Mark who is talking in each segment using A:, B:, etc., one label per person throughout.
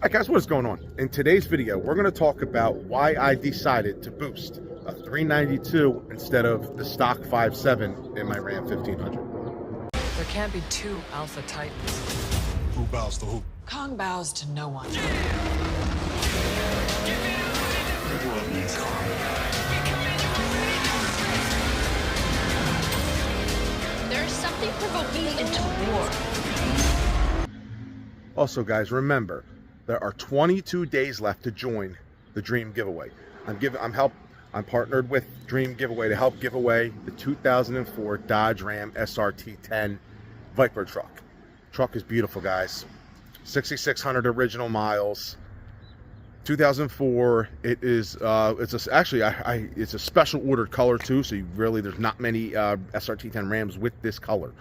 A: Hi guys, what is going on? In today's video, we're going to talk about why I decided to boost a 392 instead of the stock 5.7 in my Ram 1500.
B: There can't be two Alpha Titans.
C: Who bows to who?
B: Kong bows to no one.
C: The world needs Kong.
D: There's something provoking me into war.
A: Also guys, remember, there are 22 days left to join the Dream giveaway. I'm partnered with Dream Giveaway to help give away the 2004 Dodge Ram SRT-10 Viper truck. Truck is beautiful, guys. 6,600 original miles. 2004. It is. It's a special ordered color too. So there's not many SRT-10 Rams with this color.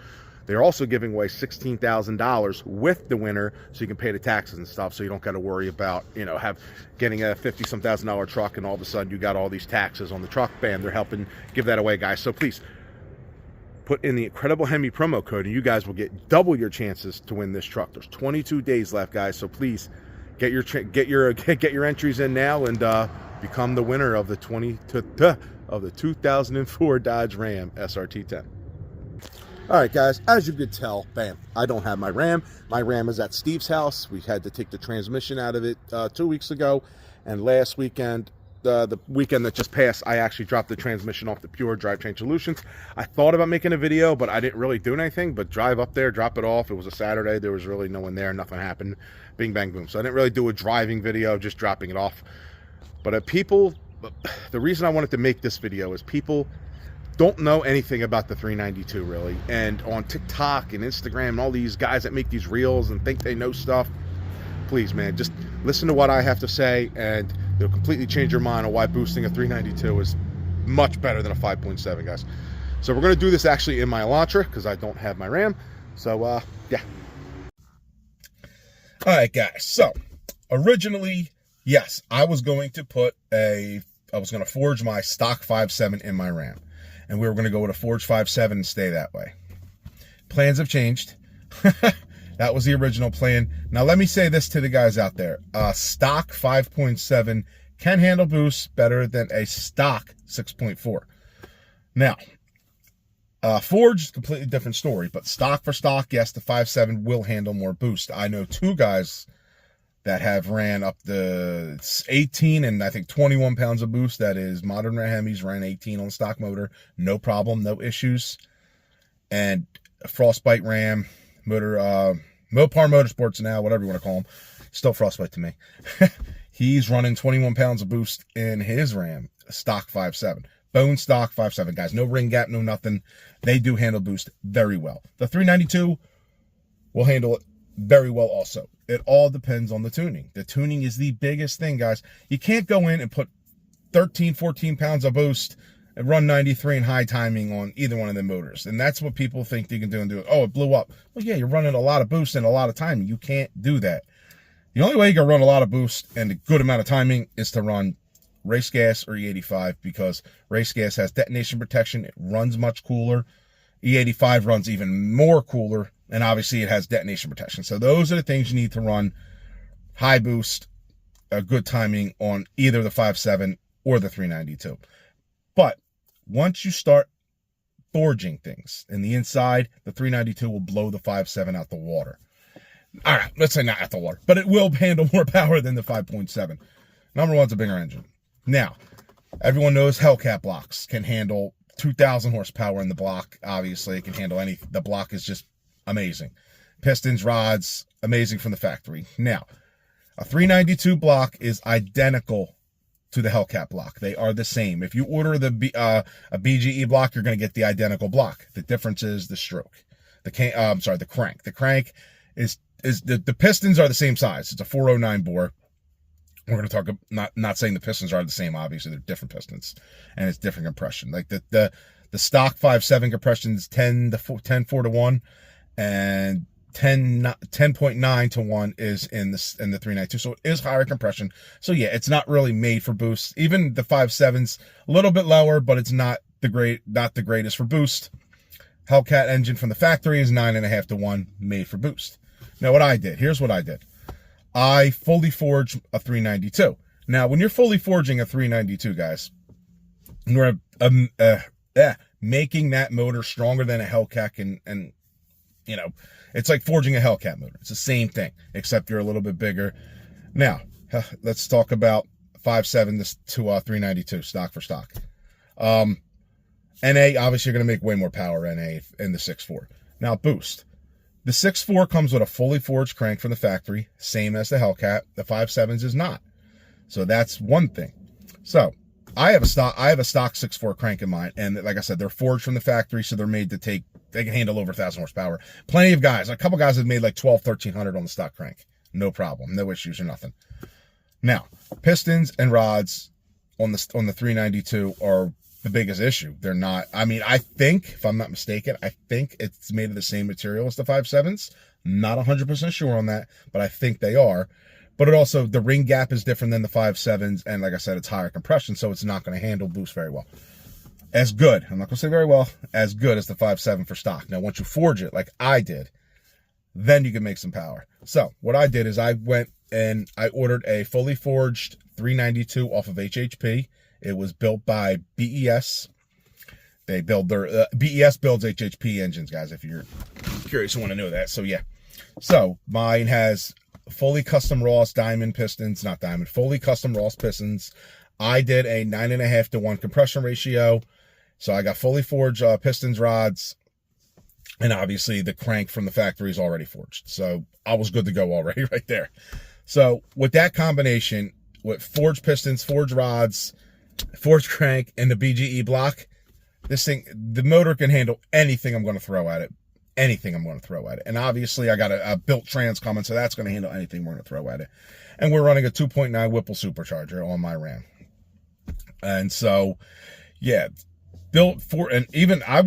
A: They're also giving away $16,000 with the winner, so you can pay the taxes and stuff, so you don't got to worry about, getting a $50-some thousand truck and all of a sudden you got all these taxes on the truck. Bam, they're helping give that away, guys. So please put in the Incredible Hemi promo code, and you guys will get double your chances to win this truck. There's 22 days left, guys. So please get your entries in now and become the winner of the 2004 Dodge Ram SRT-10. All right, guys, as you could tell, bam, I don't have my Ram. My Ram is at Steve's house. We had to take the transmission out of it 2 weeks ago. And last weekend, the weekend that just passed, I actually dropped the transmission off the Pure Drivetrain Solutions. I thought about making a video, but I didn't really do anything but drive up there, drop it off. It was a Saturday. There was really no one there. Nothing happened. Bing, bang, boom. So I didn't really do a driving video, just dropping it off. But the reason I wanted to make this video is people don't know anything about the 392 really, and on TikTok and Instagram and all these guys that make these reels and think they know stuff, please man, just listen to what I have to say and they'll completely change your mind on why boosting a 392 is much better than a 5.7, guys. So we're going to do this actually in my Elantra because I don't have my Ram. So yeah. All right, guys, so originally, yes, I was going to forge my stock 5.7 in my Ram. And we were going to go with a Forge 5.7 and stay that way. Plans have changed. That was the original plan. Now, let me say this to the guys out there. Stock 5.7 can handle boost better than a stock 6.4. Now, Forge is a completely different story. But stock for stock, yes, the 5.7 will handle more boost. I know two guys that have ran up the 18 and I think 21 pounds of boost. That is modern Hemis, ran 18 on stock motor, no problem, no issues. And a Frostbite Ram motor, Mopar Motorsports now, whatever you want to call him, still Frostbite to me. He's running 21 pounds of boost in his Ram, stock 5.7, bone stock 5.7, guys. No ring gap, no nothing. They do handle boost very well. The 392 will handle it very well also. It all depends on the tuning. The tuning is the biggest thing, guys. You can't go in and put 13, 14 pounds of boost and run 93 in high timing on either one of the motors. And that's what people think they can do and do it. Oh, it blew up. Well, yeah, you're running a lot of boost and a lot of timing. You can't do that. The only way you can run a lot of boost and a good amount of timing is to run race gas or E85, because race gas has detonation protection. It runs much cooler. E85 runs even more cooler. And obviously it has detonation protection. So those are the things you need to run high boost, a good timing on either the 5.7 or the 392. But once you start forging things in the inside, the 392 will blow the 5.7 out the water. All right, let's say not out the water, but it will handle more power than the 5.7. Number one, it's a bigger engine. Now, everyone knows Hellcat blocks can handle 2,000 horsepower in the block. Obviously, it can handle anything. The block is just amazing. Pistons, rods, amazing from the factory. Now, a 392 block is identical to the Hellcat block. They are the same. If you order a BGE block, you're going to get the identical block. The difference is the stroke. The crank. The crank is the pistons are the same size. It's a 409 bore. We're going to talk, not saying the pistons are the same. Obviously, they're different pistons, and it's different compression. Like the stock 5.7 compression is 10.4 to 1. And 10.9 to 1 is in the 392, so it is higher compression. So yeah, it's not really made for boost. Even the 5.7's a little bit lower, but it's not the greatest for boost. Hellcat engine from the factory is 9.5 to 1, made for boost. Now what I did, here's what I did. I fully forged a 392. Now, when you're fully forging a 392, guys, you're making that motor stronger than a Hellcat and you know, it's like forging a Hellcat motor. It's the same thing, except you're a little bit bigger. Now, let's talk about 5.7 to 392, stock for stock. NA, obviously, you're going to make way more power NA in the 6.4. Now, boost. The 6.4 comes with a fully forged crank from the factory, same as the Hellcat. The 5.7s is not. So that's one thing. So I have a stock 6.4 crank in mine, and like I said, they're forged from the factory, so they're made to take. They can handle over 1,000 horsepower. Plenty of guys. A couple guys have made like 1,200, 1,300 on the stock crank. No problem. No issues or nothing. Now, pistons and rods on the 392 are the biggest issue. They're not. I mean, I think, if I'm not mistaken, I think it's made of the same material as the 5.7s. Not 100% sure on that, but I think they are. But it also, the ring gap is different than the 5.7s, and like I said, it's higher compression, so it's not going to handle boost very well. As good, I'm not going to say very well, as good as the 5.7 for stock. Now, once you forge it, like I did, then you can make some power. So, what I did is I went and I ordered a fully forged 392 off of HHP. It was built by BES. They build their, BES builds HHP engines, guys, if you're curious and want to know that. So, yeah. So, mine has fully custom Ross diamond pistons, not diamond, fully custom Ross pistons. I did a 9.5 to 1 compression ratio. So I got fully forged pistons, rods, and obviously the crank from the factory is already forged. So I was good to go already right there. So with that combination, with forged pistons, forged rods, forged crank, and the BGE block, this thing, the motor can handle anything I'm going to throw at it. Anything I'm going to throw at it. And obviously I got a built trans coming, so that's going to handle anything we're going to throw at it. And we're running a 2.9 Whipple supercharger on my Ram. And so, yeah, built for, and even I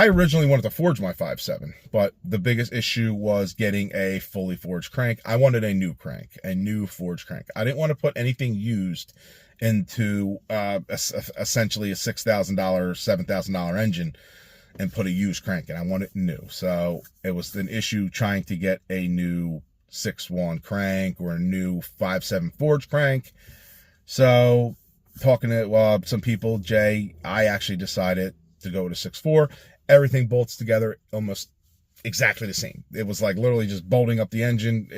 A: originally wanted to forge my 5.7, but the biggest issue was getting a fully forged crank. I wanted a new crank, a new forged crank. I didn't want to put anything used into essentially a $6,000, $7,000 engine and put a used crank in. I want it new. So it was an issue trying to get a new 6.1 crank or a new 5.7 forged crank. So talking to some people, Jay, I actually decided to go to 6.4. Everything bolts together almost exactly the same. It was like literally just bolting up the engine.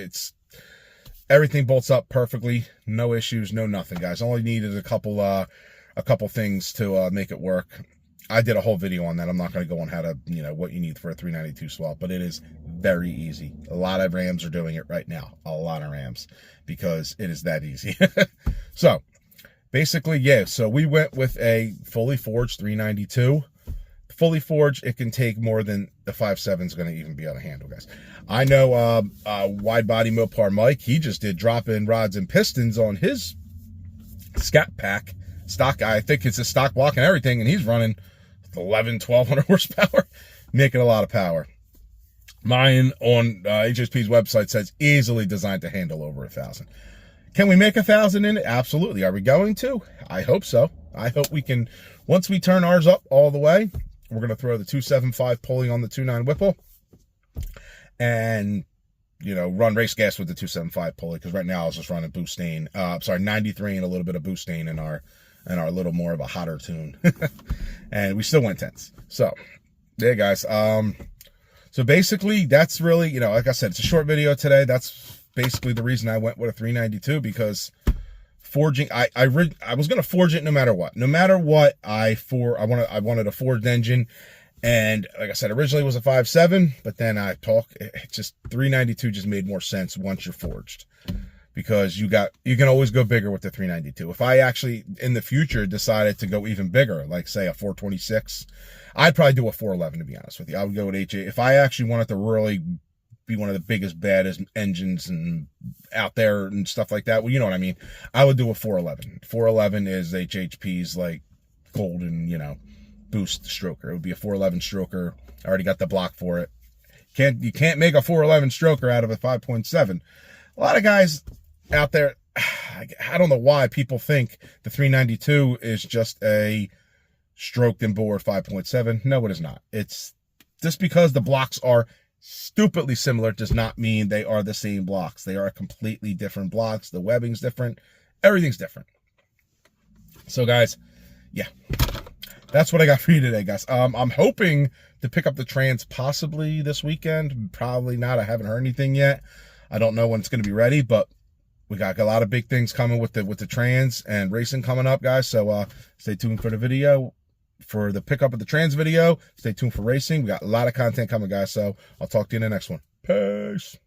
A: Everything bolts up perfectly. No issues, no nothing, guys. All you need is a couple things to make it work. I did a whole video on that. I'm not going to go on how to, what you need for a 392 swap, but it is very easy. A lot of Rams are doing it right now. A lot of Rams, because it is that easy. So basically, yeah, so we went with a fully forged 392. Fully forged, it can take more than the 5.7 is going to even be able to handle, guys. I know wide body Mopar Mike, he just did drop-in rods and pistons on his Scat Pack stock. I think it's a stock block and everything, and he's running 1,100 horsepower, making a lot of power. Mine on HSP's website says easily designed to handle over 1,000. Can we make 1,000 in it? Absolutely. Are we going to? I hope so. I hope we can. Once we turn ours up all the way, we're going to throw the 275 pulley on the 2.9 Whipple and, run race gas with the 275 pulley, because right now I was just running boosting, 93 and a little bit of boosting in our little more of a hotter tune. And we still went 10s. So, yeah, guys. So basically, that's really, like I said, it's a short video today. That's basically the reason I went with a 392, because forging, I was going to forge it no matter what. No matter what, I wanted a forged engine. And like I said, originally it was a 5.7, but then it just 392 just made more sense once you're forged, because you can always go bigger with the 392. If I actually in the future decided to go even bigger, like say a 426, I'd probably do a 411, to be honest with you. I would go with HA. If I actually wanted to really be one of the biggest, baddest engines and out there and stuff like that, well, you know what I mean, I would do a 411. 411 is HHP's like golden, boost stroker. It would be a 411 stroker. I already got the block for it. You can't make a 411 stroker out of a 5.7. A lot of guys out there, I don't know why people think the 392 is just a stroked and bore 5.7. No, it is not. It's just because the blocks are stupidly similar does not mean they are the same blocks. They are completely different blocks. The webbing's different. Everything's different. So guys, yeah, that's what I got for you today, guys. I'm hoping to pick up the trans possibly this weekend. Probably not. I haven't heard anything yet. I don't know when it's going to be ready, but we got a lot of big things coming with the trans and racing coming up, guys. So stay tuned for the video, for the pickup of the trans video. Stay tuned for racing. We got a lot of content coming, guys. So I'll talk to you in the next one. Peace.